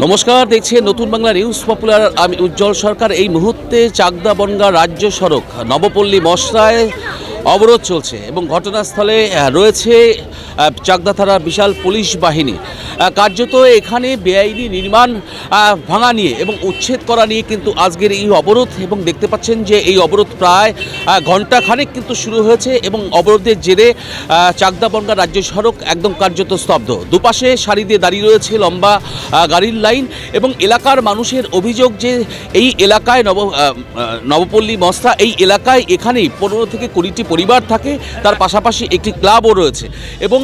নমস্কার, দেখছেন নতুন বাংলা নিউজ পপুলার। আমি উজ্জ্বল সরকার। এই মুহূর্তে চাকদা বনগাঁ রাজ্য সড়ক নবপল্লী মশরায় অবরোধ চলছে এবং ঘটনাস্থলে রয়েছে চাকদা থানার বিশাল পুলিশ বাহিনী। কার্যত এখানে বেআইনি নির্মাণ ভাঙা নিয়ে এবং উচ্ছেদ করা নিয়ে কিন্তু আজকের এই অবরোধ, এবং দেখতে পাচ্ছেন যে এই অবরোধ প্রায় ঘণ্টাখানেক কিন্তু শুরু হয়েছে এবং অবরোধের জেরে চাকদা বনগাঁ রাজ্য সড়ক একদম কার্যত স্তব্ধ। দুপাশে সারি দিয়ে দাঁড়িয়ে রয়েছে লম্বা গাড়ির লাইন এবং এলাকার মানুষের অভিযোগ যে এই এলাকায় নবপল্লী মশরা এই এলাকায় এখানেই 15 থেকে 20টি পরিবার থাকে, তার পাশাপাশি একটি ক্লাবও রয়েছে এবং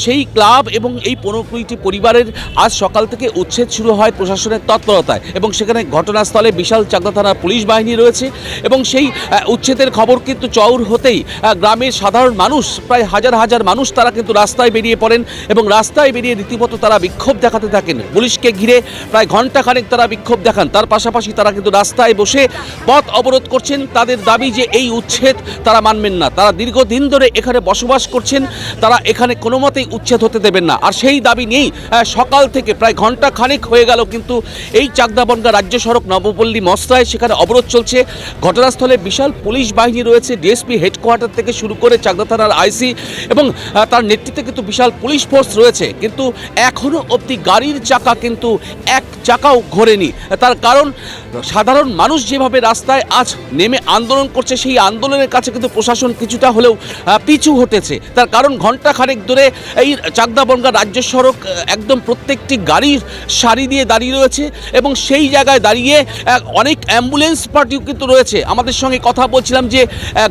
সেই ক্লাব এবং এই 15-20টি পরিবারের আজ সকাল থেকে উচ্ছেদ শুরু হয় প্রশাসনের তৎপরতায় এবং সেখানে ঘটনাস্থলে বিশাল চাকদা থানার পুলিশ বাহিনী রয়েছে এবং সেই উচ্ছেদের খবর কিন্তু চউর হতেই গ্রামের সাধারণ মানুষ, প্রায় হাজার হাজার মানুষ, তারা কিন্তু রাস্তায় বেরিয়ে পড়েন এবং রাস্তায় বেরিয়ে রীতিমতো তারা বিক্ষোভ দেখাতে থাকেন। পুলিশকে ঘিরে প্রায় ঘণ্টাখানেক তারা বিক্ষোভ দেখান। তার পাশাপাশি তারা কিন্তু রাস্তায় বসে পথ অবরোধ করছেন। তাদের দাবি যে এই উচ্ছেদ তারা মানবেন না। তারা দীর্ঘদিন ধরে এখানে বসবাস করছেন, তারা এখানে কোনো মতেই উচ্ছেদ হতে দেবেন না। আর সেই দাবি নিয়েই সকাল থেকে প্রায় ঘণ্টাখানেক হয়ে গেল কিন্তু এই চাকদা বনগাঁ রাজ্য সড়ক নবপল্লী মশরায় সেখানে অবরোধ চলছে। ঘটনাস্থলে বিশাল পুলিশ বাহিনী রয়েছে, ডিএসপি হেডকোয়ার্টার থেকে শুরু করে চাকদা থানার আইসি এবং তার নেতৃত্বে কিন্তু বিশাল পুলিশ ফোর্স রয়েছে। কিন্তু এখনও অবধি গাড়ির চাকা কিন্তু এক চাকাও ঘোরেনি। তার কারণ সাধারণ মানুষ যেভাবে রাস্তায় আজ নেমে আন্দোলন করছে, সেই আন্দোলনের কাছে কিন্তু প্রশাসন কিছুটা হলেও পিছু হটেছে। তার কারণ ঘণ্টাখানেক ধরে এই চাকদা বনগাঁ রাজ্য সড়ক একদম প্রত্যেকটি গাড়ির সারি দিয়ে দাঁড়িয়ে রয়েছে এবং সেই জায়গায় দাঁড়িয়ে অনেক অ্যাম্বুলেন্স পার্টিও কিন্তু রয়েছে। আমাদের সঙ্গে কথা বলছিলাম যে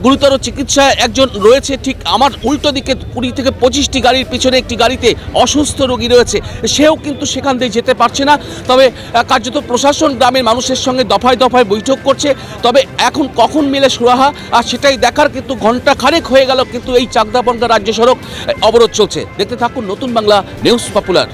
গুরুতর চিকিৎসায় একজন রয়েছে, ঠিক আমার উল্টো দিকে 20 থেকে 25টি গাড়ির পিছনে একটি গাড়িতে অসুস্থ রোগী রয়েছে, সেও কিন্তু সেখান দিয়ে যেতে পারছে না। তবে কার্যত প্রশাসন গ্রামের মানুষের সঙ্গে দফায় দফায় বৈঠক করছে। তবে এখন কখন মেলে সুরাহা আর সেটাই দেখার। কিন্তু ঘণ্টাখানেক হয়ে গেল কিন্তু এই চাকদা বনগাঁ রাজ্য সড়ক অবরোধ চলছে। দেখতে থাকুন নতুন বাংলা নিউজ পপুলার।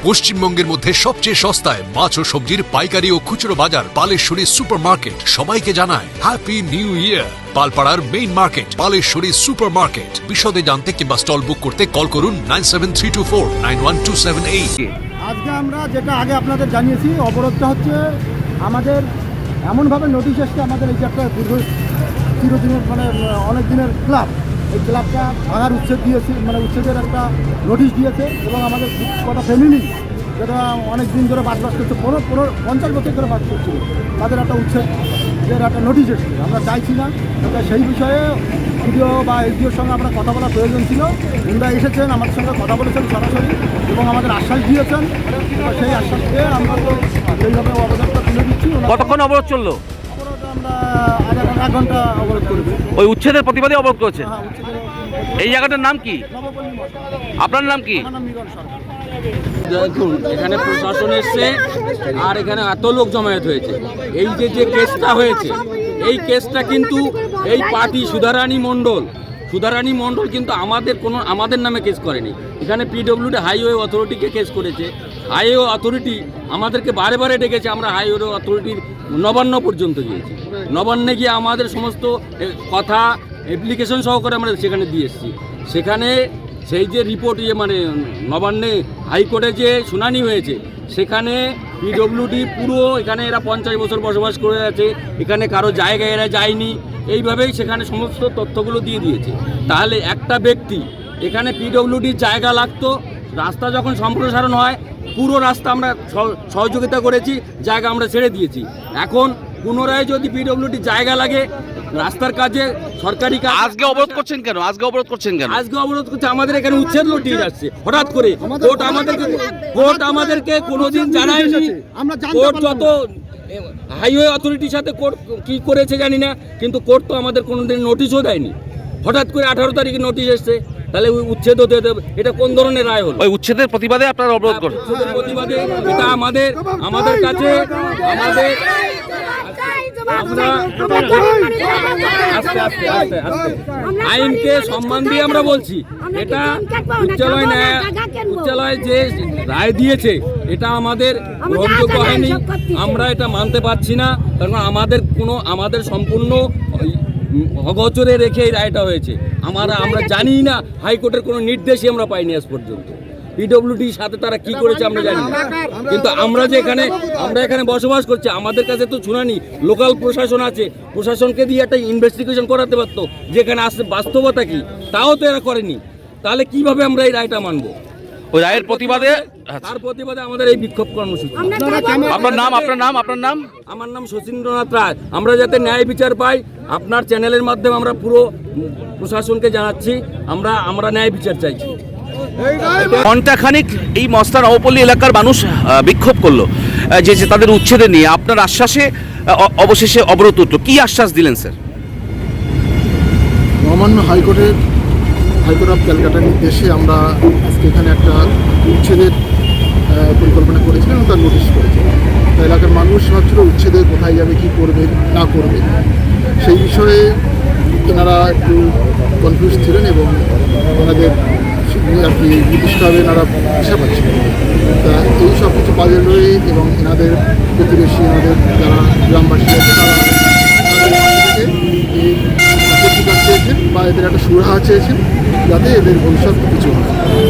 পশ্চিমবঙ্গের মধ্যে সবচেয়ে সস্তায় মাছ ও সবজির পাইকারি ও খুচরো বাজার পালেশ্বরী সুপার মার্কেট সবাইকে জানায় হ্যাপি নিউ ইয়ার। পালপাড়ার main market Paleshwari super market. বিশদে জানতে কিংবা স্টল বুক করতে কল করুন 9732491278। আজকে আমরা যেটা আগে আপনাদের জানিয়েছি, অবরোধটা হচ্ছে আমাদের এমনভাবে নোটিশ এসছে। আমাদের এই যে একটা চিরদিনের অনেক দিনের ক্লাব, এই ক্লাবটা ভাঙার উচ্ছেদ দিয়েছে, উচ্ছেদের একটা নোটিশ দিয়েছে এবং আমাদের কটা ফ্যামিলি যেটা অনেক দিন ধরে বাস করছে, 50 বছর ধরে বাস করছিল, তাদের একটা উচ্ছেদের একটা নোটিশ এসছে। আমরা চাইছি না, সেই বিষয়ে ভিডিও বা এসডিওর সঙ্গে আমরা কথা বলার প্রয়োজন ছিল। ওনারা এসেছেন, আমাদের সঙ্গে কথা বলেছেন সরাসরি এবং আমাদের আশ্বাস দিয়েছেন। সেই আশ্বাস দিয়ে আমরা তো সেইভাবে অবরোধটা তুলে দিচ্ছি। কতক্ষণ অবরোধ চললো? অবরোধ আমরা 1 ঘন্টা অবরোধ করেছি। ওই উচ্ছেদের প্রতিবাদে অবরোধ করেছে। হ্যাঁ, উচ্ছেদের এই জায়গাটার নাম কি? নবপল্লী মশরা। আপনার নাম কি? আমার নাম মিলন সরকার। দেখুন, এখানে প্রশাসন এসছে আর এখানে এত লোক জমায়েত হয়েছে। এই যে কেসটা হয়েছে, এই কেসটা কিন্তু এই পার্টি সুধারানী মণ্ডল কিন্তু আমাদের নামে কেস করেনি। এখানে পিডব্লিউডি হাইওয়ে অথরিটিকে কেস করেছে। হাইওয়ে অথরিটি আমাদেরকে বারে বারে ডেকেছে। আমরা হাইওয়ে অথরিটির নবান্ন পর্যন্ত গিয়েছি। নবান্নে গিয়ে আমাদের সমস্ত কথা অ্যাপ্লিকেশন সহকারে আমরা সেখানে দিয়ে এসেছি। সেখানে সেই যে রিপোর্ট নবান্নে হাইকোর্টে যে শুনানি হয়েছে, সেখানে পিডব্লিউডি পুরো এখানে এরা 50 বছর বসবাস করে আছে, এখানে কারো জায়গায় এরা যায়নি, এইভাবেই সেখানে সমস্ত তথ্যগুলো দিয়ে দিয়েছে। তাহলে একটা ব্যক্তি এখানে পিডব্লিউডির জায়গা লাগতো, রাস্তা যখন সম্প্রসারণ হয় পুরো রাস্তা আমরা সহযোগিতা করেছি, জায়গা আমরা ছেড়ে দিয়েছি। এখন পুনরায় যদি পিডব্লিউডির জায়গা লাগে রাস্তার কাজে, সরকারি কাজ। আজকে অবরোধ করছেন কেন? আজকে অবরোধ করছে আমাদের এখানে উচ্ছেদ নোটিশ আসছে হঠাৎ করে। কোর্ট আমাদেরকে কোনোদিন জানায়নি। কোর্ট যত হাইওয়ে অথরিটির সাথে কোর্ট কি করেছে জানি না, কিন্তু কোর্ট তো আমাদের কোনোদিন নোটিশও দেয়নি। হঠাৎ করে 18 তারিখে নোটিশ এসছে, তাহলে উচ্ছেদ হতে হবে। এটা কোন ধরনের রায় হলো? ওই উচ্ছেদের প্রতিবাদে আপনারা অবরোধ করছেন? উচ্ছেদের প্রতিবাদে এটা আমাদের কাছে আমরা আইনকে সম্মান দিয়ে আমরা বলছি। এটা উচ্চালয় যে রায় দিয়েছে এটা আমাদের গ্রহণযোগ্য হয়নি। আমরা এটা মানতে পারছি না, কারণ আমাদের সম্পূর্ণ অগোচরে রেখে এই রায়টা হয়েছে। আমরা জানি না, হাইকোর্টের কোনো নির্দেশই আমরা পাইনি আজ পর্যন্ত। পিডব্লিউডির সাথে তারা কি করেছে আমরা জানি না, কিন্তু আমরা এখানে বসবাস করছি, আমাদের কাছে তো শুনানি লোকাল প্রশাসন আছে, প্রশাসনকে দিয়ে একটা ইনভেস্টিগেশন করাতে পারতো যেখানে আসছে বাস্তবতা কি, তাও তো এরা করেনি। তাহলে কিভাবে আমরা এই রায়টা মানবো? ওই রায়ের প্রতিবাদে তার প্রতিবাদে আমাদের এই বিক্ষোভ কর্মসূচি। আপনার নাম? আমার নাম শচীন্দ্রনাথ রায়। আমরা যাতে ন্যায় বিচার পাই, আপনার চ্যানেলের মাধ্যমে আমরা পুরো প্রশাসনকে জানাচ্ছি, আমরা ন্যায় বিচার চাইছি। ঘণ্টাখানিক এই মস্তা নবপল্লী এলাকার মানুষ বিক্ষোভ করলো যে তাদের উচ্ছেদে নিয়ে, আপনার আশ্বাসে অবশেষে অবরোধ উঠল। কি আশ্বাস দিলেন স্যার? মহামান্য হাইকোর্ট অফ ক্যালকাটার নির্দেশে আমরা আজকে এখানে একটা উচ্ছেদের পরিকল্পনা করেছিলাম এবং তার নোটিশ করেছিলাম। এলাকার মানুষ ভাবছিল উচ্ছেদের কোথায় যাবে, কী করবে না করবে, সেই বিষয়ে তেনারা একটু কনফিউজ ছিলেন এবং ওনাদের আর কি নির্দিষ্টভাবে এনারা দিশা পাচ্ছিলেন। তা এই সব কিছু বাজে রয়ে এবং এনাদের প্রতিবেশী, এনাদের যারা গ্রামবাসী আছে তারা প্রতিকার চেয়েছেন বা এদের একটা সুরাহা চেয়েছেন যাতে এদের ভবিষ্যৎ কিছু হয়,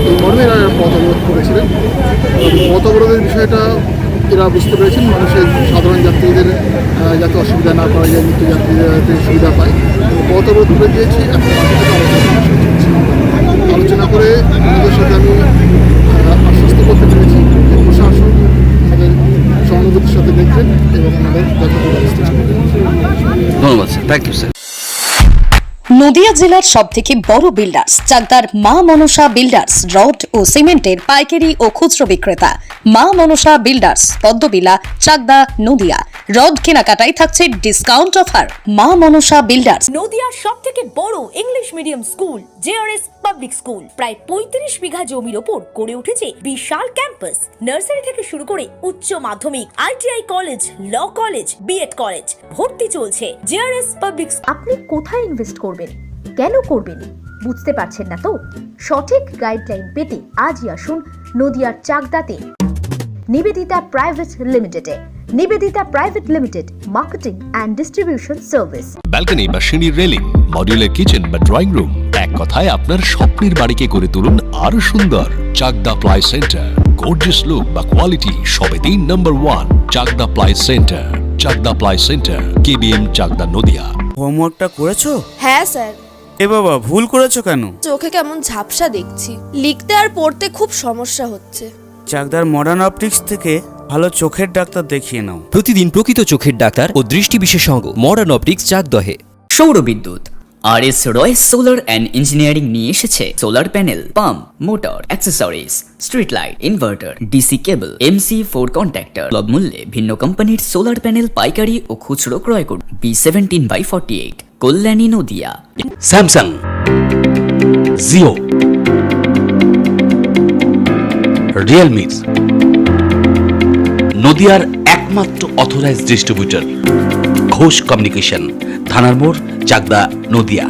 এই মর্মে এরা পথ অবরোধ করেছিলেন। পথ অবরোধের বিষয়টা এরা বুঝতে পেরেছেন মানুষের সাধারণ যাত্রীদের যাতে অসুবিধা না করা যায়, নিত্য যাত্রীরা যাতে সুবিধা পায়, পথ অবরোধ করে দিয়েছি। এখন আলোচনা করে ওনাদের সাথে আমি আশ্বস্ত করতে পেরেছি যে প্রশাসন আমাদের সহানুভূতির সাথে দেখবেন এবং আমাদের যথাযথ ব্যবস্থা নেবেন। ধন্যবাদ sir, thank you sir. Nadia জেলার সবথেকে বড় বিল্ডার্স চাকদার মা মনসা বিল্ডার্স, রড ও সিমেন্টের পাইকারি ও খুচরো বিক্রেতা। মা মনসা বিল্ডার্স, পদ্মবিলা, চাকদা, নদিয়া। রড কেনাকাটায় থাকছে ডিসকাউন্ট অফার। মা মনসা বিল্ডার্স। নদিয়ার সবথেকে বড় English medium school JRS public school, প্রায় 35 বিঘা জমির ওপর গড়ে উঠেছে বিশাল ক্যাম্পাস। নার্সারি থেকে শুরু করে উচ্চ মাধ্যমিক, ITI college, law college, BEd college, ভর্তি চলছে। JRS public. আপনি কোথায় ইনভেস্ট করবেন, কেন করবেন, বুঝতে পারছেন না তো? সঠিক গাইডলাইন পেতে আজই আসুন নদিয়ার চাকদাতে নিবেদিতা প্রাইভেট লিমিটেডে। Nivedita private limited, marketing and distribution service. Balcony বা সিঁড়ির রেলিং, মডিউলার কিচেন বা ড্রয়িং রুম, এক কথায় আপনার স্বপ্নের বাড়িকে করে তুলুন আরো সুন্দর। Chakdah ply centre, gorgeous look বা কোয়ালিটি সবে 3 নম্বর 1 Chakdah ply centre. Chakdah ply centre, KBM, Chakdah, Nadia. হোমওয়ার্কটা করেছো? হ্যাঁ স্যার। এ বাবা, ভুল করেছো কেন? চোখে কেমন ঝাপসা দেখছি, লিখতে আর পড়তে খুব সমস্যা হচ্ছে। চাকদার মডার্ন অপটিক্স থেকে ভালো চোখের ডাক্তার দেখিয়ে নাও। প্রতিদিন প্রকৃত চোখের ডাক্তার ও দৃষ্টি বিশেষজ্ঞ মডার্ন অপটিক্স চাকদহে। সৌর বিদ্যুৎ RS Royce solar and engineering নিয়ে এসেছে solar panel, pump, motor, accessories, street light, inverter, DC কেবল, MC4 কন্ট্যাক্টর। সুলভ মূল্যে ভিন্ন কোম্পানির সোলার প্যানেল পাইকারি ও খুচরো ক্রয় করুন। B17/48, Kalyani, Nadia. Samsung, Jio, Realme, নদিয়ার একমাত্র অথরাইজড ডিস্ট্রিবিউটর ঘোষ কমিউনিকেশন, থানার মোড়, চাকদা, নদিয়া।